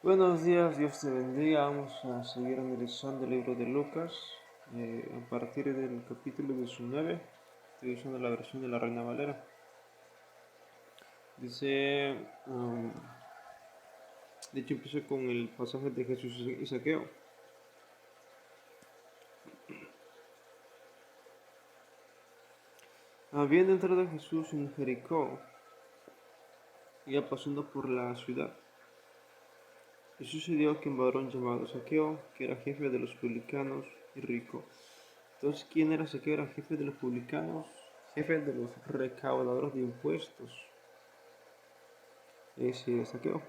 Buenos días, Dios te bendiga. Vamos a seguir analizando el libro de Lucas a partir del capítulo 19. Estoy usando la versión de la Reina Valera. Dice, de hecho empiezo con el pasaje de Jesús y Saqueo. Habiendo entrado Jesús en Jericó, iba pasando por la ciudad. Y sucedió que un varón llamado Saqueo, que era jefe de los publicanos y rico. Entonces, ¿quién era Saqueo? Era jefe de los publicanos, jefe de los recaudadores de impuestos. Ese Saqueo.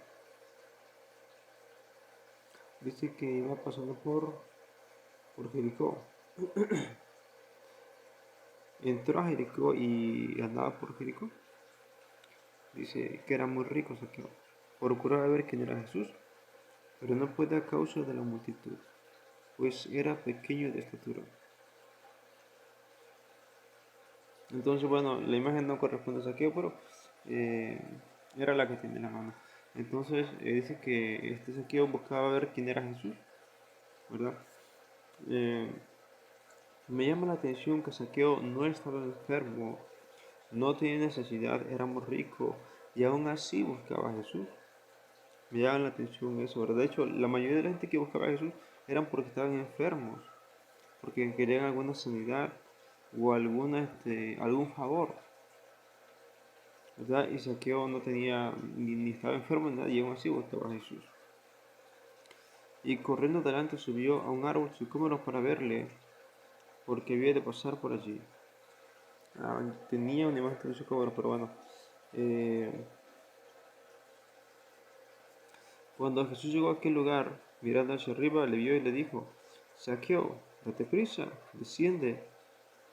Dice que iba pasando por Jericó. Entró a Jericó y andaba por Jericó. Dice que era muy rico Saqueo. Procuraba ver quién era Jesús, pero no puede a causa de la multitud, pues era pequeño de estatura. Entonces, bueno, la imagen no corresponde a Saqueo, pero eh, era la que tiene en la mano. Entonces, dice que este Saqueo buscaba ver quién era Jesús, ¿verdad? Eh, Me llama la atención que Saqueo no estaba enfermo, no tenía necesidad, era muy rico y aún así buscaba a Jesús. Me llama la atención eso, ¿verdad? De hecho, la mayoría de la gente que buscaba a Jesús eran porque estaban enfermos, porque querían alguna sanidad o algún favor, ¿verdad? Y Saqueo no tenía, ni estaba enfermo ni nada, y aún así buscaba a Jesús. Y corriendo adelante subió a un árbol sicómoro para verle, porque había de pasar por allí. Tenía una imagen de un sicómoro, pero bueno. Eh, Cuando Jesús llegó a aquel lugar, mirando hacia arriba, le vio y le dijo: Saqueo, date prisa, desciende,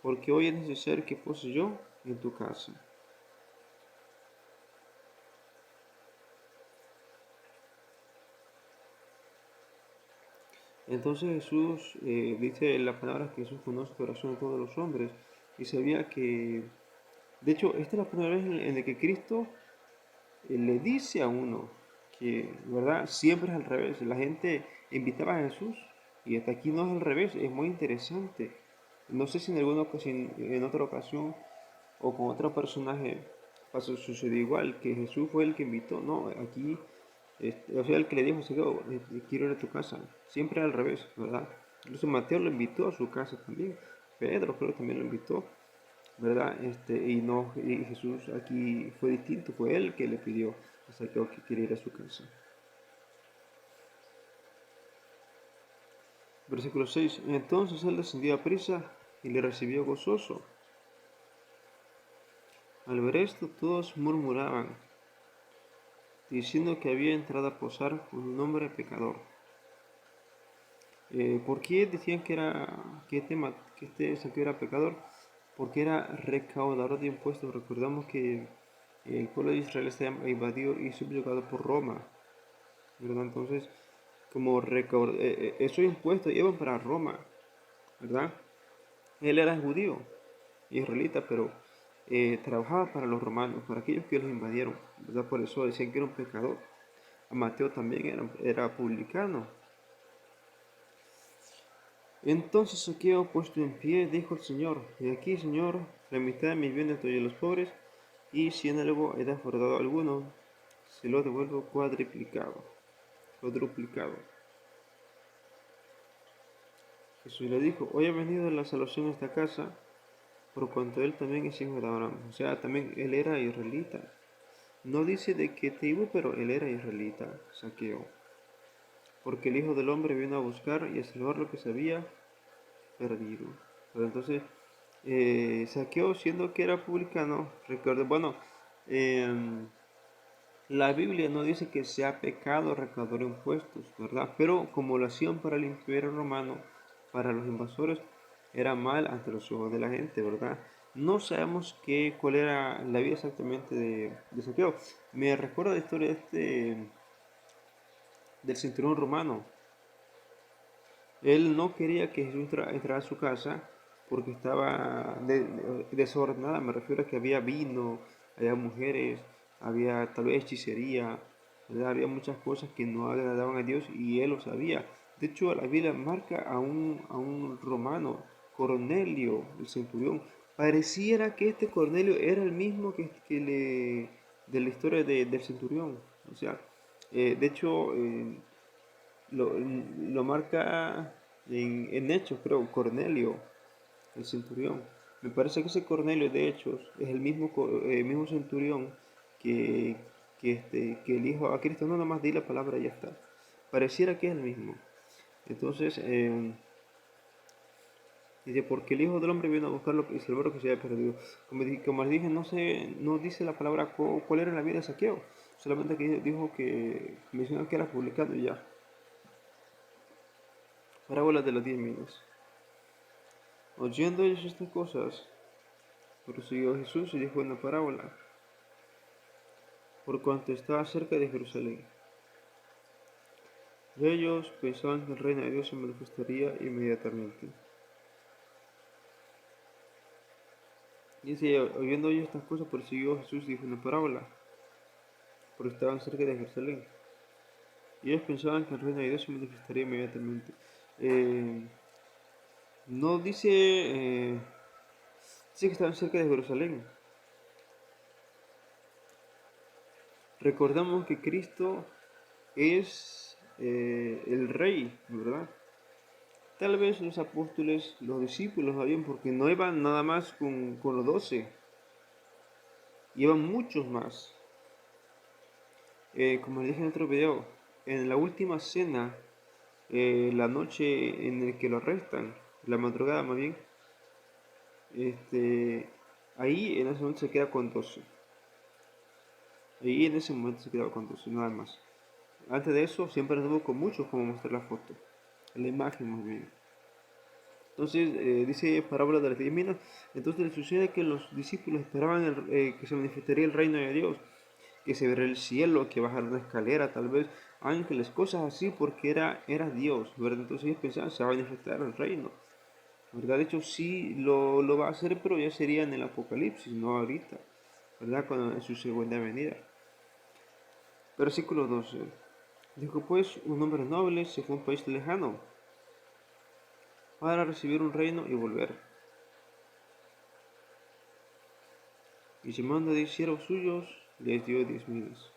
porque hoy es necesario que pose yo en tu casa. Entonces Jesús dice la palabra que Jesús conoce el corazón de todos los hombres y sabía que, de hecho, esta es la primera vez en la que Cristo le dice a uno que, ¿verdad? Siempre es al revés. La gente invitaba a Jesús y hasta aquí no es al revés. Es muy interesante. No sé si en alguna ocasión, en otra ocasión o con otro personaje sucedió igual, que Jesús fue el que invitó. No, aquí, o sea, el que le dijo, quiero ir a tu casa. Siempre al revés, ¿verdad? Incluso Mateo lo invitó a su casa también. Pedro creo que también lo invitó. ¿Verdad? Y no, y Jesús aquí fue distinto, fue él que le pidió a Saqueo que quería ir a su casa. Versículo 6. Entonces él descendió a prisa y le recibió gozoso. Al ver esto, todos murmuraban, diciendo que había entrado a posar con un hombre pecador. ¿Por qué decían que este Saqueo era pecador? Porque era recaudador de impuestos. Recordamos que el pueblo de Israel estaba invadido y subyugado por Roma, ¿verdad? Entonces, esos impuestos iban para Roma, ¿verdad? Él era judío, israelita, pero trabajaba para los romanos, para aquellos que los invadieron, ¿verdad? Por eso decían que era un pecador. A Mateo también era publicano. Entonces Saqueo, puesto en pie, dijo al Señor: y aquí, Señor, la mitad de mis bienes doy a los pobres, y si en algo he defraudado a alguno, se lo devuelvo cuadruplicado. Jesús le dijo: hoy ha venido la salvación a esta casa, por cuanto él también es hijo de Abraham. O sea, también él era israelita. No dice de qué tribu, pero él era israelita, Saqueo. Porque el Hijo del Hombre vino a buscar y a salvar lo que se había perdido. Pero entonces, Saqueo, siendo que era publicano, recuerdo, bueno, la Biblia no dice que sea pecado recaudar impuestos, ¿verdad? Pero como lo hacían para el imperio romano, para los invasores, era mal ante los ojos de la gente, ¿verdad? No sabemos cuál era la vida exactamente de Saqueo. Me recuerda la historia del cinturón romano. Él no quería que Jesús entrara a su casa porque estaba desordenada. Me refiero a que había vino, había mujeres, había tal vez hechicería, ¿verdad? Había muchas cosas que no agradaban a Dios y él lo sabía. De hecho, la Biblia marca a un romano, Cornelio, el centurión. Pareciera que este Cornelio era el mismo de la historia del centurión. O sea, de hecho, lo marca en Hechos, creo, Cornelio, el centurión. Me parece que ese Cornelio de Hechos es el mismo, mismo centurión que, que el hijo a Cristo. No, nomás di la palabra y ya está. Pareciera que es el mismo. Entonces, dice, porque el Hijo del Hombre vino a buscarlo y salvar lo que se había perdido. Como les dije, no sé, no dice la palabra cuál era la vida de Saqueo. Solamente que dijo que mencionó que era publicano y ya. Parábola de los 10 minas. Oyendo ellos estas cosas, prosiguió Jesús y dijo una parábola, por cuanto estaba cerca de Jerusalén. Y ellos pensaban que el reino de Dios se manifestaría inmediatamente. Dice, oyendo ellos estas cosas, prosiguió Jesús y dijo una parábola, porque estaban cerca de Jerusalén. Y ellos pensaban que el reino de Dios se manifestaría inmediatamente. Eh, no dice, dice que estaban cerca de Jerusalén. Recordamos que Cristo es el rey, ¿verdad? Tal vez los apóstoles, los discípulos, sabían porque no iban nada más con los 12, iban muchos más. Como les dije en otro video, en la última cena, la noche en la que lo arrestan, la madrugada más bien, ahí en ese momento se queda con 12. Ahí en ese momento se quedaba con 12, nada más. Antes de eso siempre anduvo con muchos, como mostré la foto, la imagen más bien. Entonces, dice parábola de las 10 minas. Entonces le sucede que los discípulos esperaban que se manifestaría el reino de Dios, que se vería el cielo, que bajara una escalera, tal vez ángeles, cosas así, porque era Dios, ¿verdad? Entonces ellos pensaban, se va a manifestar el reino, ¿verdad? De hecho, sí lo va a hacer, pero ya sería en el Apocalipsis, no ahorita, ¿verdad? Cuando, en su segunda venida. Versículo 12. Dijo pues, un hombre noble se fue a un país lejano para recibir un reino y volver. Y llamando a 10 siervos suyos, les dio 10 minas.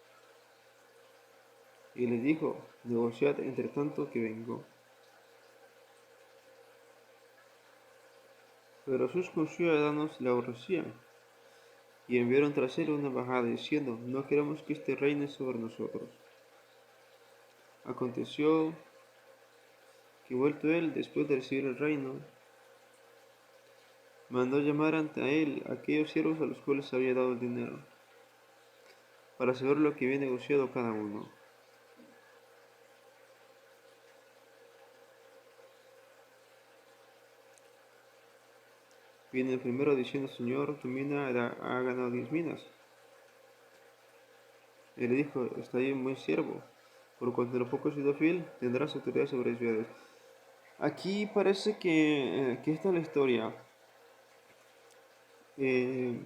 Y les dijo, negociad entre tanto que vengo. Pero sus conciudadanos le aborrecían, y enviaron tras él una embajada diciendo, no queremos que este reine sobre nosotros. Aconteció que vuelto él, después de recibir el reino, mandó llamar ante él a aquellos siervos a los cuales había dado el dinero, para saber lo que había negociado cada uno. Viene el primero diciendo, Señor, tu mina ha ganado 10 minas. Y le dijo, está bien, buen siervo, por cuanto lo poco has sido fiel, tendrás autoridad sobre ciudades. Aquí parece que esta es la historia. Eh,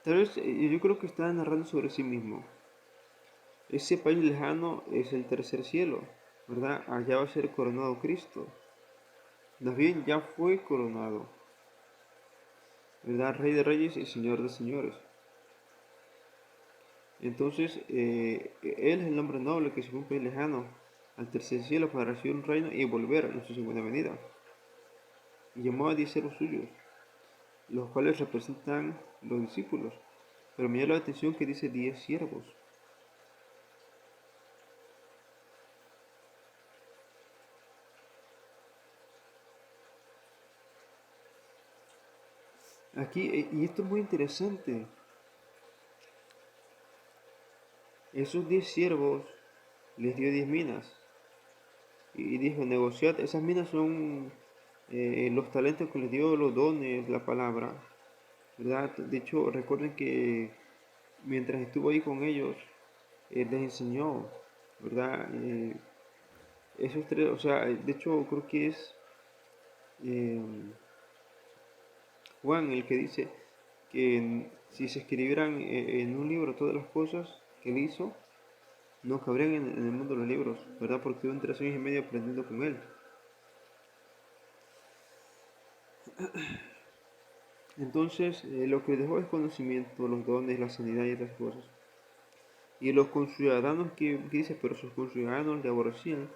Tal vez yo creo que está narrando sobre sí mismo. Ese país lejano es el tercer cielo, ¿verdad? Allá va a ser coronado Cristo. Más bien ya fue coronado, ¿verdad? Rey de reyes y Señor de señores. Entonces, él es el hombre noble que se fue a un país lejano, al tercer cielo, para recibir un reino y volver en su segunda venida. Y llamó a 10 siervos suyos, los cuales representan los discípulos. Pero me llama la atención que dice 10 siervos. Aquí, y esto es muy interesante, esos 10 siervos les dio 10 minas. Y dijo, negociad, esas minas son los talentos que les dio, los dones, la palabra, ¿verdad? De hecho, recuerden que mientras estuvo ahí con ellos, les enseñó, ¿verdad? Esos tres, o sea, de hecho creo que es eh, Juan el que dice que si se escribieran en un libro todas las cosas que él hizo, no cabrían en el mundo de los libros, ¿verdad? Porque tuve 3 años y medio aprendiendo con él. Entonces, lo que dejó es conocimiento, los dones, la sanidad y otras cosas. Y los conciudadanos que dice, pero sus conciudadanos le aborrecían,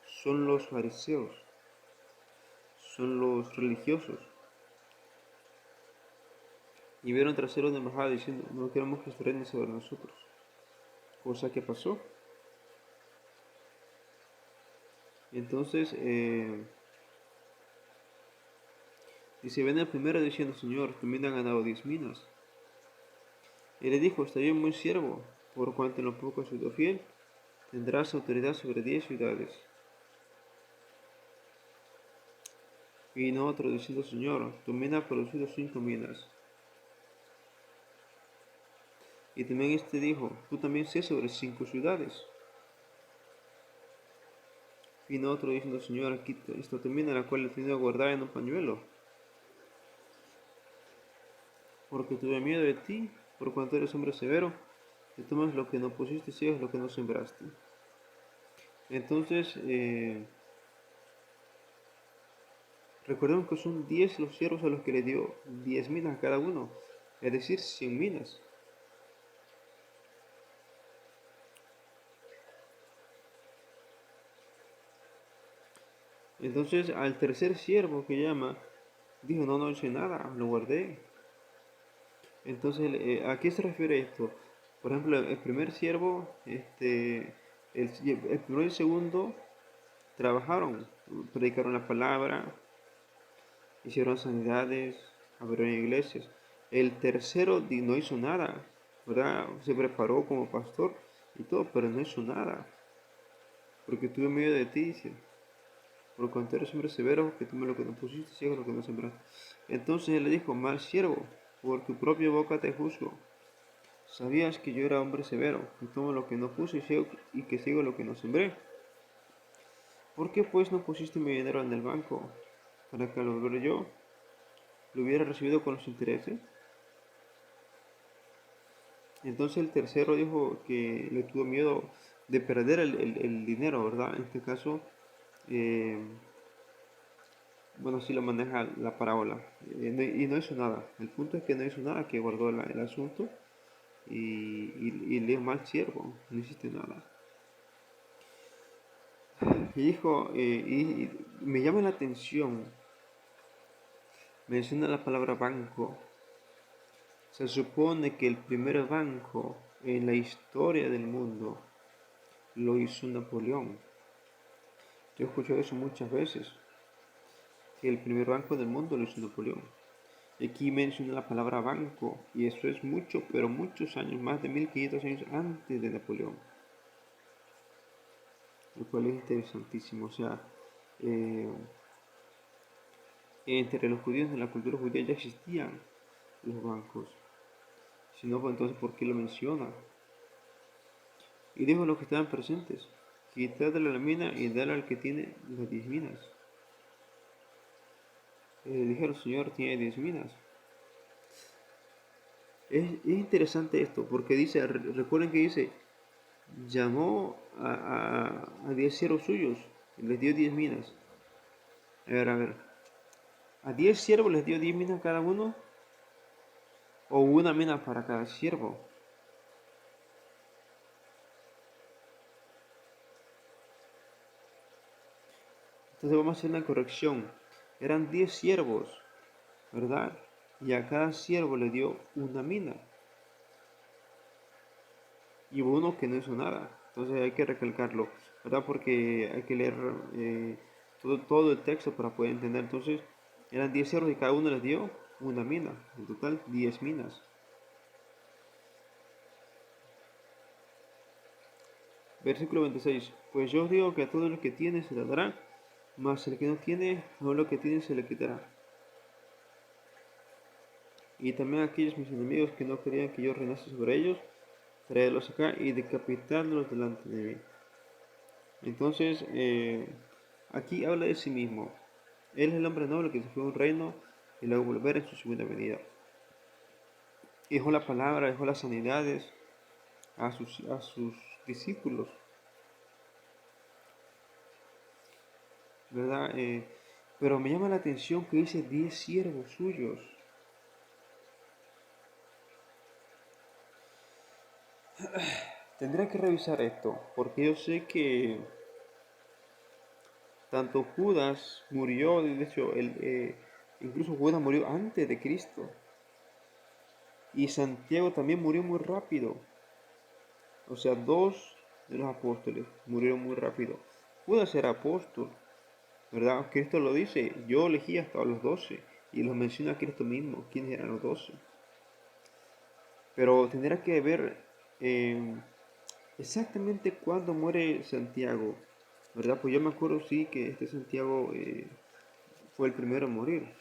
son los fariseos, son los religiosos. Y vieron trasero de embajada diciendo, no queremos que estrenen sobre nosotros. Cosa que pasó. Entonces, dice, ven el primero diciendo, Señor, también han ganado 10 minas. Y le dijo, está bien, buen siervo, por cuanto en lo poco has sido fiel, tendrás autoridad sobre 10 ciudades. Vino otro diciendo, Señor, tu mina ha producido 5 minas. Y también este dijo, tú también sé sobre 5 ciudades. Vino otro diciendo, Señor, aquí está tu mina, la cual he tenido guardada en un pañuelo. Porque tuve miedo de ti, por cuanto eres hombre severo, y tomas lo que no pusiste y sigues lo que no sembraste. Entonces, recordemos que son 10 los siervos a los que le dio 10 minas a cada uno, es decir, 100 minas. Entonces, al tercer siervo que llama, dijo, no, no hice nada, lo guardé. Entonces, ¿a qué se refiere esto? Por ejemplo, el primer siervo, el primero y el segundo trabajaron, predicaron la palabra, hicieron sanidades, abrieron iglesias. El tercero no hizo nada, ¿verdad? Se preparó como pastor y todo, pero no hizo nada. Porque tuve miedo de ti, dice. Por cuanto eres hombre severo, que tome lo que no pusiste, ciego lo que no sembraste. Entonces él le dijo, mal siervo, por tu propia boca te juzgo. Sabías que yo era hombre severo, que tomo lo que no puse y que sigo lo que no sembré. ¿Por qué pues no pusiste mi dinero en el banco, para que al volver yo lo hubiera recibido con los intereses? Entonces el tercero dijo que le tuvo miedo de perder el dinero, ¿verdad? En este caso, eh, bueno, así lo maneja la parábola. Y no hizo nada. El punto es que no hizo nada, que guardó el asunto y le dijo, mal siervo, no hiciste nada. Y dijo, y me llama la atención, menciona la palabra banco. Se supone que el primer banco en la historia del mundo lo hizo Napoleón. Yo he escuchado eso muchas veces, que el primer banco del mundo lo hizo Napoleón. Y aquí menciona la palabra banco, y eso es mucho, pero muchos años, más de 1500 años antes de Napoleón. Lo cual es interesantísimo. O sea, eh, entre los judíos, en la cultura judía ya existían los bancos. Si no, pues entonces, ¿por qué lo menciona? Y dijo a los que estaban presentes, quitadle la mina y dale al que tiene las 10 minas. Dijeron, Señor, tiene 10 minas. Es interesante esto, porque dice, recuerden que dice, llamó a 10 siervos suyos y les dio 10 minas. A ver, a 10 siervos les dio 10 minas cada uno, o una mina para cada siervo. Entonces vamos a hacer una corrección. Eran 10 siervos, ¿verdad? Y a cada siervo le dio una mina. Y hubo uno que no hizo nada. Entonces hay que recalcarlo, ¿verdad? Porque hay que leer todo el texto para poder entender. Entonces eran 10 siervos y cada uno les dio una mina. En total 10 minas. Versículo 26. Pues yo os digo que a todo lo que tiene se le dará, mas el que no tiene, no lo que tiene se le quitará. Y también a aquellos mis enemigos que no querían que yo reinase sobre ellos, traerlos acá y decapitarlos delante de mí. Entonces, aquí habla de sí mismo. Él es el hombre noble que se fue a un reino y luego volver en su segunda venida. Dejó la palabra, dejó las sanidades a sus discípulos, ¿verdad? Pero me llama la atención que dice 10 siervos suyos. Tendré que revisar esto, porque yo sé que tanto Judas murió, de hecho, incluso Judas murió antes de Cristo. Y Santiago también murió muy rápido. O sea, dos de los apóstoles murieron muy rápido. Judas era apóstol, ¿verdad? Cristo lo dice, yo elegí hasta los 12. Y los menciona Cristo mismo, quiénes eran los 12. Pero tendrá que ver exactamente cuándo muere Santiago, ¿verdad? Pues yo me acuerdo, sí, que este Santiago fue el primero en morir.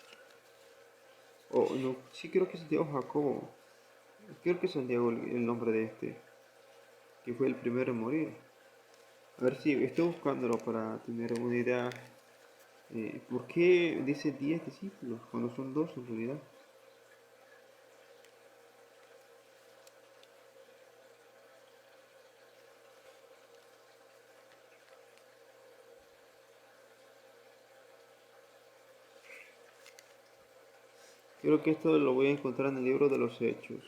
O no, sí creo que Santiago Jacobo. Creo que Santiago el nombre de este, que fue el primero en morir. A ver si estoy buscándolo para tener una idea. ¿Por qué dice 10 discípulos cuando son dos en realidad? Creo que esto lo voy a encontrar en el libro de los Hechos.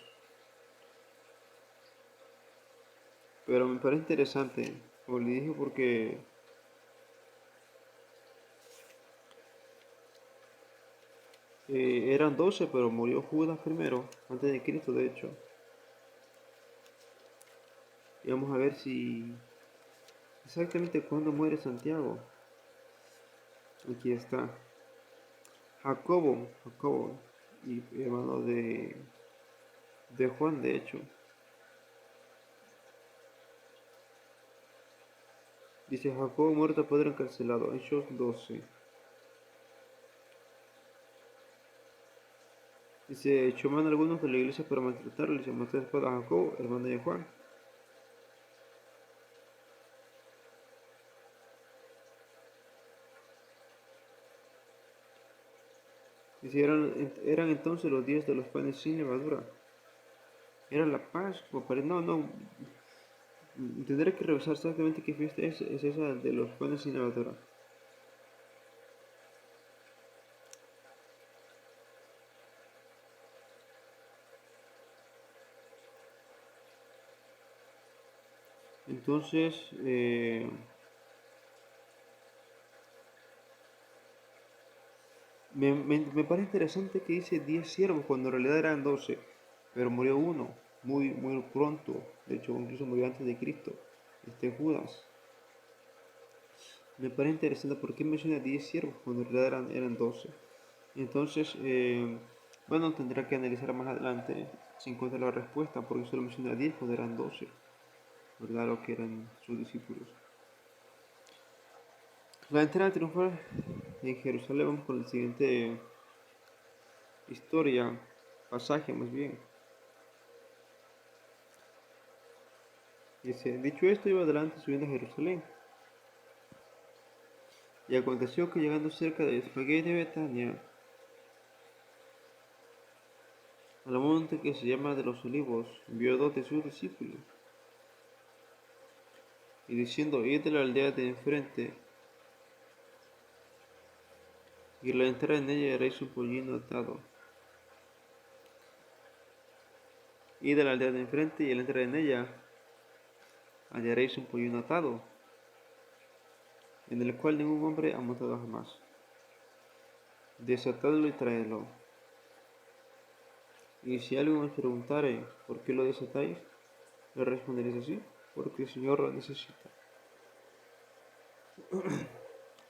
Pero me parece interesante, como le dije, porque eran 12, pero murió Judas primero, antes de Cristo, de hecho. Y vamos a ver si exactamente cuándo muere Santiago. Aquí está. Jacobo, y hermano de Juan, de hecho. Dice Jacobo muerto, Pedro encarcelado. Hechos 12. Dice, echó mano algunos de la iglesia para maltratarlo. Y se mató después a Jacobo, hermano de Juan. Dice, eran entonces los días de los panes sin levadura. Era la Pascua, no, tendré que revisar exactamente qué fiesta es esa de los panes sin levadura. Entonces, me parece interesante que dice 10 siervos cuando en realidad eran 12, pero murió uno muy pronto, de hecho incluso murió antes de Cristo, este Judas. Me parece interesante por qué menciona 10 siervos cuando en realidad eran 12. Entonces, bueno, tendrá que analizar más adelante si encuentra la respuesta, porque solo menciona 10 cuando eran 12, ¿verdad? Lo que eran sus discípulos. La entrada triunfal en Jerusalén, vamos con la siguiente historia, pasaje más bien. Dice, dicho esto, iba adelante subiendo a Jerusalén. Y aconteció que llegando cerca de Betfagé de Betania, al monte que se llama de los Olivos, vio dos de sus discípulos, y diciendo, id de la aldea de enfrente, y al entrar en ella haréis un pollino atado. Id de la aldea de enfrente, y al entrar en ella hallaréis un pollino atado, en el cual ningún hombre ha montado jamás. Desatadlo y traedlo. Y si alguien os preguntare por qué lo desatáis, le responderéis así, porque el Señor lo necesita.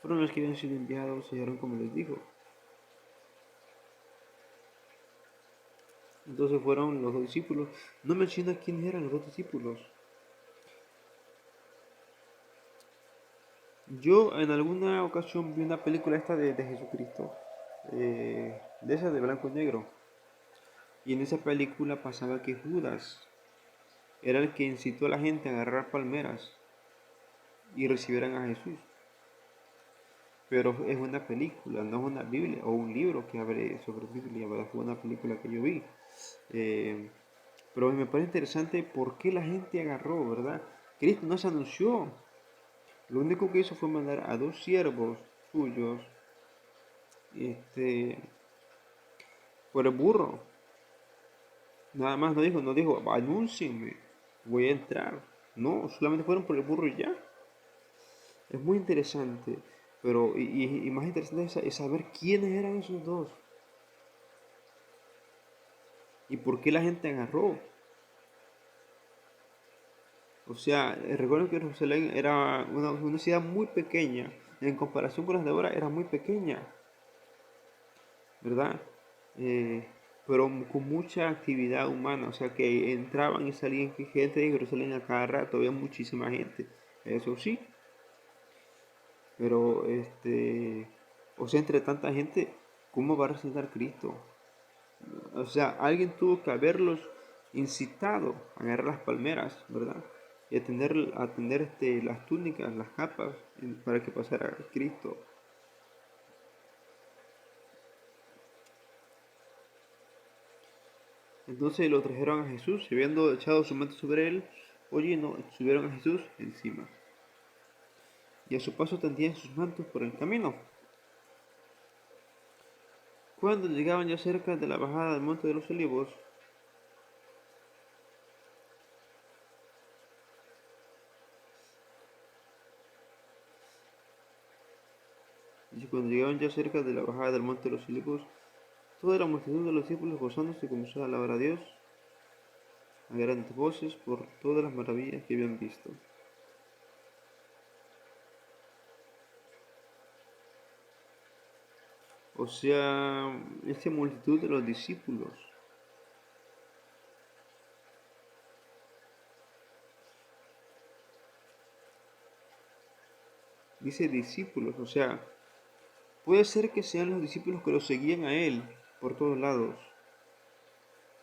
Fueron los que habían sido enviados y hallaron como les dijo. Entonces fueron los dos discípulos. No menciona quiénes eran los dos discípulos. Yo en alguna ocasión vi una película esta de Jesucristo, de esa de blanco y negro. Y en esa película pasaba que Judas era el que incitó a la gente a agarrar palmeras y recibieran a Jesús. Pero es una película, no es una Biblia o un libro que hable sobre Biblia, ¿verdad? Fue una película que yo vi. Pero me parece interesante por qué la gente agarró, ¿verdad? Cristo no se anunció. Lo único que hizo fue mandar a dos siervos suyos, este, por el burro. Nada más no dijo, anúncienme, voy a entrar. No, solamente fueron por el burro y ya. Es muy interesante, pero y más interesante es saber quiénes eran esos dos y por qué la gente agarró. O sea, recuerdo que Jerusalén era una ciudad muy pequeña, en comparación con las de ahora era muy pequeña, ¿verdad? Eh, pero con mucha actividad humana, o sea que entraban y salían gente de Jerusalén a cada rato, había muchísima gente, eso sí, pero o sea, entre tanta gente, ¿cómo va a resucitar Cristo? O sea, alguien tuvo que haberlos incitado a agarrar las palmeras, ¿verdad? Y a tender las túnicas, las capas, para que pasara Cristo. Entonces lo trajeron a Jesús, y habiendo echado su manto sobre él, oye, no, subieron a Jesús encima. Y a su paso tendían sus mantos por el camino. Cuando llegaban ya cerca de la bajada del monte de los olivos, dice, cuando llegaban ya cerca de la bajada del monte de los olivos, toda la multitud de los discípulos gozándose comenzó a alabar a Dios a grandes voces por todas las maravillas que habían visto. O sea, esta multitud de los discípulos. Dice discípulos, o sea, puede ser que sean los discípulos que lo seguían a él por todos lados,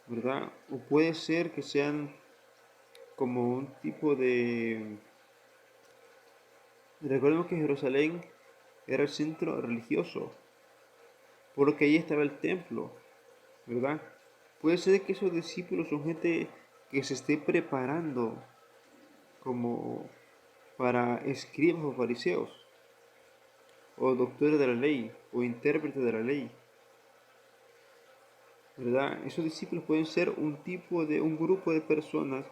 ¿verdad? O puede ser que sean como un tipo de... Recordemos que Jerusalén era el centro religioso, porque ahí estaba el templo, ¿verdad? Puede ser que esos discípulos son gente que se esté preparando como para escribas o fariseos, o doctores de la ley, o intérpretes de la ley, ¿verdad? Esos discípulos pueden ser un grupo de personas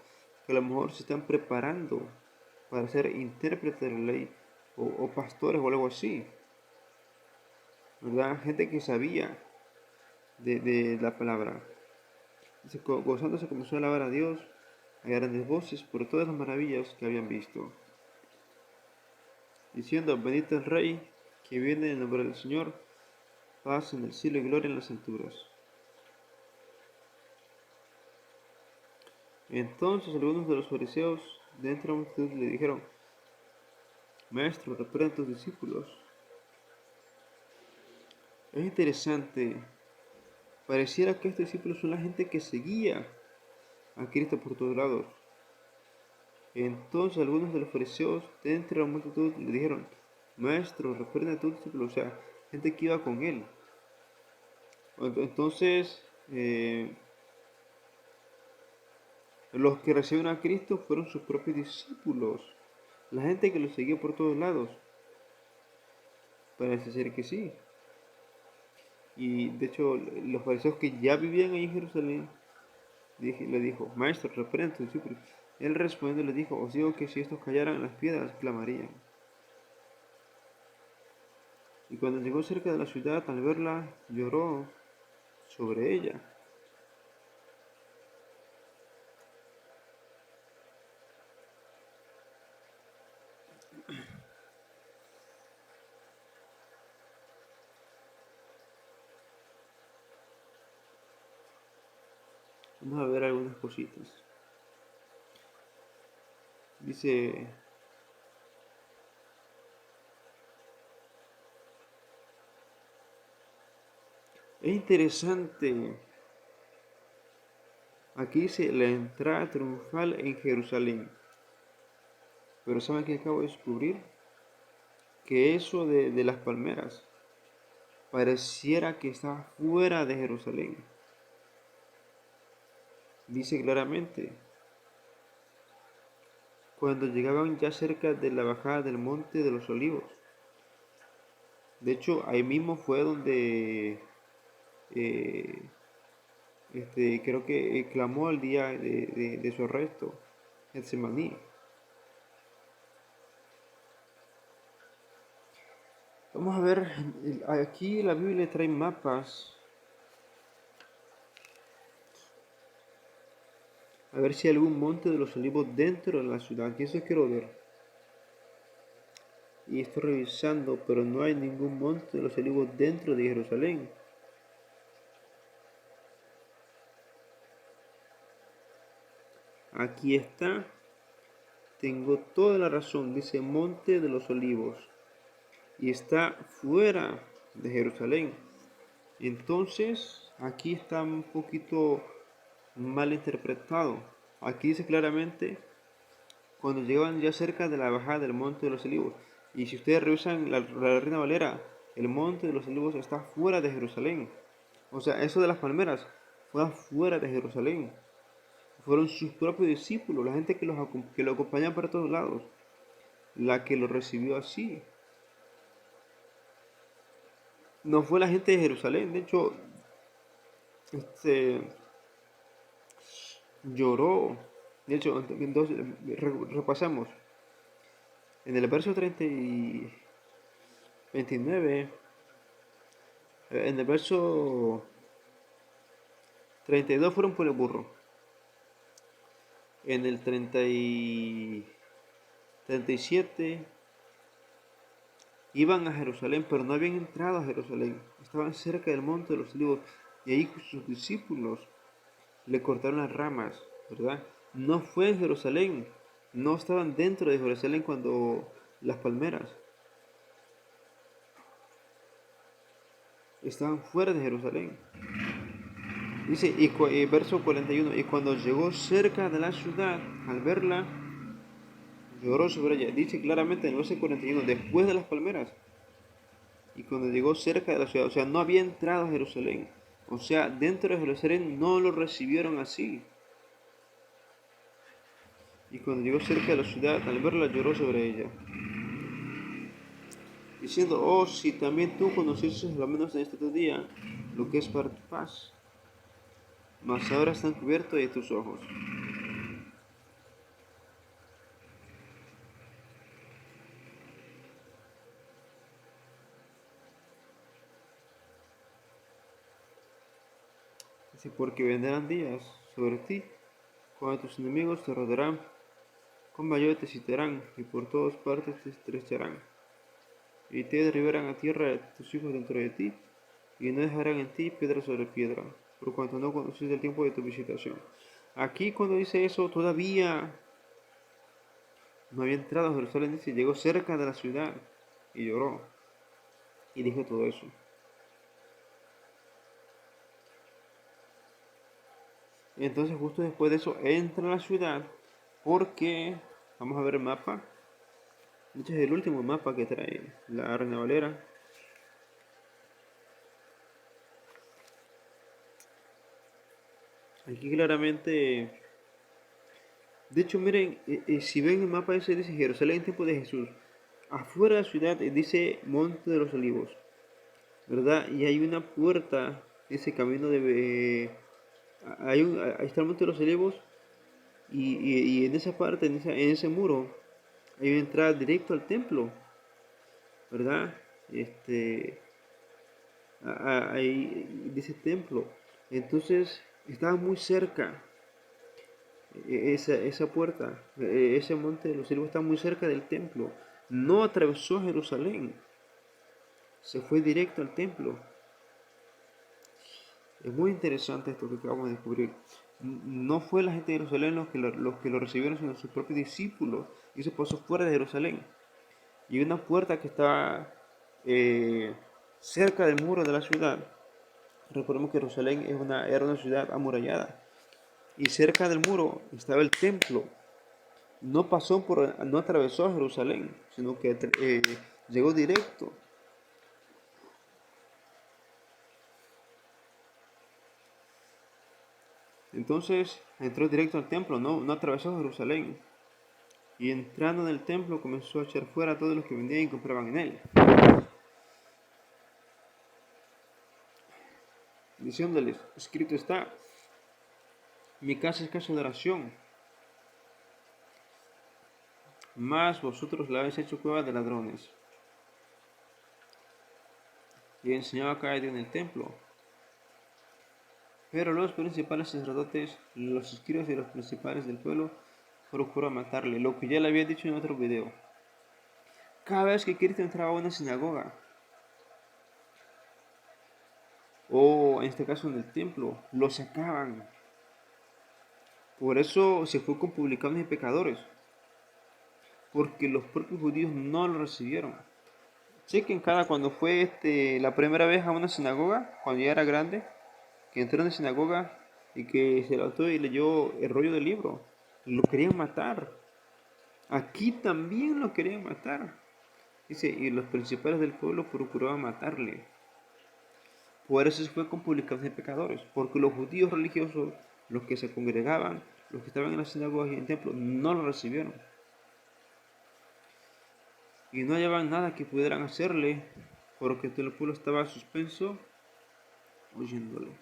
que a lo mejor se están preparando para ser intérpretes de la ley, o pastores o algo así, ¿verdad? Gente que sabía de la palabra. Dice, gozándose comenzó a alabar a Dios a grandes voces por todas las maravillas que habían visto, diciendo, bendito el Rey, que viene en el nombre del Señor, paz en el cielo y gloria en las alturas. Entonces algunos de los fariseos de entre la multitud le dijeron, Maestro, reprende a tus discípulos. Es interesante, pareciera que estos discípulos son la gente que seguía a Cristo por todos lados. Entonces algunos de los fariseos de entre la multitud le dijeron, Maestro, reprende a tus discípulos, o sea, gente que iba con él. Entonces, los que recibieron a Cristo fueron sus propios discípulos, la gente que lo seguía por todos lados. Parece ser que sí. Y de hecho, los fariseos que ya vivían ahí en Jerusalén, le dijo, Maestro, reprende a tus discípulos. Él respondiendo le dijo, os digo que si estos callaran, las piedras clamarían. Y cuando llegó cerca de la ciudad, al verla, lloró sobre ella. Vamos a ver algunas cositas. Dice, es interesante. Aquí dice la entrada triunfal en Jerusalén. Pero ¿saben qué acabo de descubrir? Que eso de las palmeras pareciera que está fuera de Jerusalén. Dice claramente, cuando llegaban ya cerca de la bajada del monte de los olivos. De hecho, ahí mismo fue donde eh, creo que clamó el día de su arresto, Getsemaní. Vamos a ver, aquí la Biblia trae mapas, a ver si hay algún monte de los olivos dentro de la ciudad, aquí eso quiero ver. Y estoy revisando, pero no hay ningún monte de los olivos dentro de Jerusalén. Aquí está, tengo toda la razón, dice monte de los olivos. Y está fuera de Jerusalén. Entonces, aquí está un poquito mal interpretado. Aquí dice claramente cuando llegaban ya cerca de la bajada del monte de los olivos. Y si ustedes revisan la Reina Valera, el monte de los olivos está fuera de Jerusalén. O sea, eso de las palmeras fue fuera de Jerusalén. Fueron sus propios discípulos, la gente que lo acompañaba para todos lados, la que lo recibió así. No fue la gente de Jerusalén, de hecho, este, lloró. De hecho, entonces, repasamos. En el verso 30 y 29, en el verso 32 fueron por el burro. En el 37 iban a Jerusalén, pero no habían entrado a Jerusalén. Estaban cerca del monte de los olivos y ahí sus discípulos le cortaron las ramas, ¿verdad? No fue en Jerusalén, no estaban dentro de Jerusalén cuando las palmeras estaban fuera de Jerusalén. Dice, verso 41, y cuando llegó cerca de la ciudad, al verla, lloró sobre ella. Dice claramente en el verso 41, después de las palmeras, y cuando llegó cerca de la ciudad, o sea, no había entrado a Jerusalén. O sea, dentro de Jerusalén no lo recibieron así. Y cuando llegó cerca de la ciudad, al verla lloró sobre ella, diciendo, oh, si también tú conocieses, al menos en este tu día, lo que es para tu paz, mas ahora están cubiertos de tus ojos. Dice, porque vendrán días sobre ti, cuando tus enemigos te rodearán, con mayor te citarán, y por todas partes te estrecharán, y te derribarán a tierra tus hijos dentro de ti, y no dejarán en ti piedra sobre piedra, por cuanto no conoces el tiempo de tu visitación. Aquí cuando dice eso, todavía no había entrado a Jerusalén, dice, llegó cerca de la ciudad, y lloró, y dijo todo eso. Entonces justo después de eso entra a la ciudad, porque, vamos a ver el mapa, este es el último mapa que trae la Reina Valera. Aquí claramente, de hecho miren, si ven el mapa ese dice Jerusalén en tiempo de Jesús. Afuera de la ciudad dice Monte de los Olivos, ¿verdad? Y hay una puerta, ese camino de... ahí está el Monte de los Olivos y en esa parte, en ese muro, hay una entrada directo al templo, ¿verdad? Ahí dice templo. Entonces estaba muy cerca esa puerta, ese monte de los olivos está muy cerca del templo. No atravesó Jerusalén, se fue directo al templo. Es muy interesante esto que acabamos de descubrir. No fue la gente de Jerusalén los que lo recibieron, sino sus propios discípulos. Y se pasó fuera de Jerusalén. Y una puerta que está cerca del muro de la ciudad. Recordemos que Jerusalén era una ciudad amurallada. Y cerca del muro estaba el templo. No atravesó Jerusalén, sino que llegó directo. Entonces entró directo al templo, no atravesó Jerusalén. y entrando en el templo comenzó a echar fuera a todos los que vendían y compraban en él, diciéndoles, escrito está, mi casa es casa de oración, mas vosotros la habéis hecho cueva de ladrones. Y enseñaba cada día en el templo. Pero los principales sacerdotes, los escribas y los principales del pueblo procuraron matarle, lo que ya le había dicho en otro video. Cada vez que Cristo entraba a una sinagoga, o en este caso en el templo, lo sacaban. Por eso se fue con publicanos y pecadores, porque los propios judíos no lo recibieron. Chequen cuando fue la primera vez a una sinagoga, cuando ya era grande, que entró en la sinagoga y que se levantó y leyó el rollo del libro. Lo querían matar. Aquí también lo querían matar. Dice, y los principales del pueblo procuraban matarle. Por eso se fue con publicanos y pecadores, porque los judíos religiosos, los que se congregaban, los que estaban en las sinagogas y en el templo, no lo recibieron. Y no hallaban nada que pudieran hacerle, porque todo el pueblo estaba suspenso oyéndole.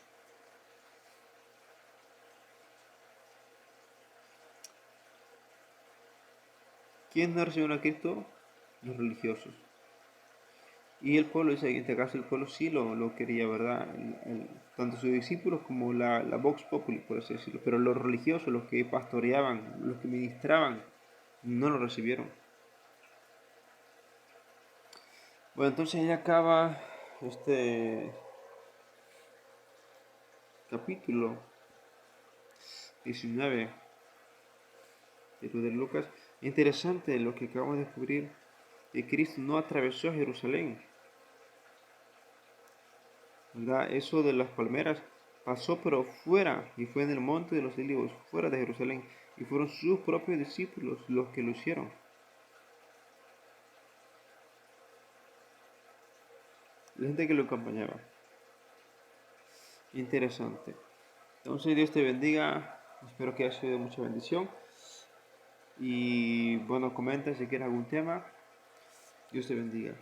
¿Quién no recibió a Cristo? Los religiosos. Y el pueblo, en este caso el pueblo sí lo quería, ¿verdad? Tanto sus discípulos como la Vox Populi, por así decirlo. Pero los religiosos, los que pastoreaban, los que ministraban, no lo recibieron. Bueno, entonces ya acaba este capítulo 19 de Lucas. Interesante lo que acabamos de descubrir, que Cristo no atravesó a Jerusalén, ¿verdad? Eso de las palmeras pasó pero fuera, y fue en el monte de los olivos, fuera de Jerusalén, y fueron sus propios discípulos los que lo hicieron. La gente que lo acompañaba. Interesante. Entonces Dios te bendiga, espero que haya sido de mucha bendición. Y bueno, comenta si quieres algún tema. Dios te bendiga.